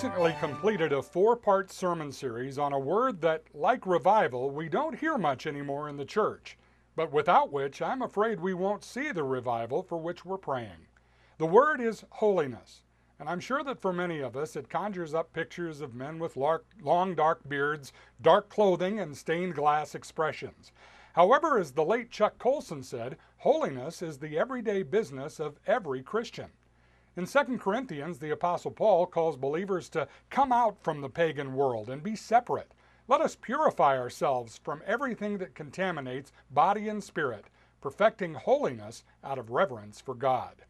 recently completed a four-part sermon series on a word that, like revival, we don't hear much anymore in the church, but without which I'm afraid we won't see the revival for which we're praying. The word is holiness, and I'm sure that for many of us it conjures up pictures of men with long dark beards, dark clothing, and stained glass expressions. However, as the late Chuck Colson said, holiness is the everyday business of every Christian. In 2 Corinthians, the Apostle Paul calls believers to come out from the pagan world and be separate. Let us purify ourselves from everything that contaminates body and spirit, perfecting holiness out of reverence for God.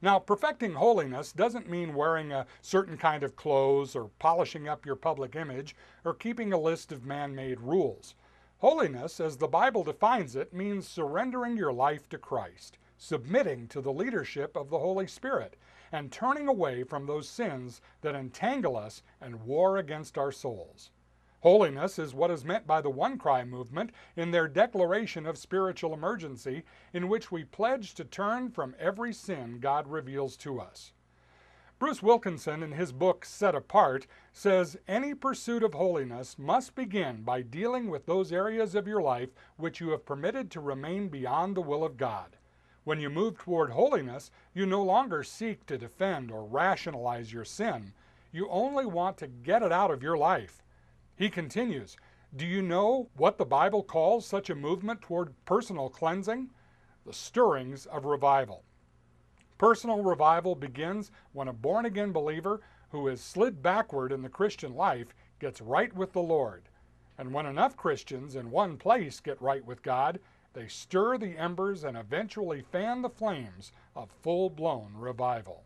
Now, perfecting holiness doesn't mean wearing a certain kind of clothes or polishing up your public image or keeping a list of man-made rules. Holiness, as the Bible defines it, means surrendering your life to Christ, submitting to the leadership of the Holy Spirit, and turning away from those sins that entangle us and war against our souls. Holiness is what is meant by the One Cry movement in their declaration of spiritual emergency, in which we pledge to turn from every sin God reveals to us. Bruce Wilkinson, in his book Set Apart, says any pursuit of holiness must begin by dealing with those areas of your life which you have permitted to remain beyond the will of God. When you move toward holiness, you no longer seek to defend or rationalize your sin. You only want to get it out of your life. He continues, do you know what the Bible calls such a movement toward personal cleansing? The stirrings of revival. Personal revival begins when a born-again believer who has slid backward in the Christian life gets right with the Lord. And when enough Christians in one place get right with God, they stir the embers and eventually fan the flames of full-blown revival.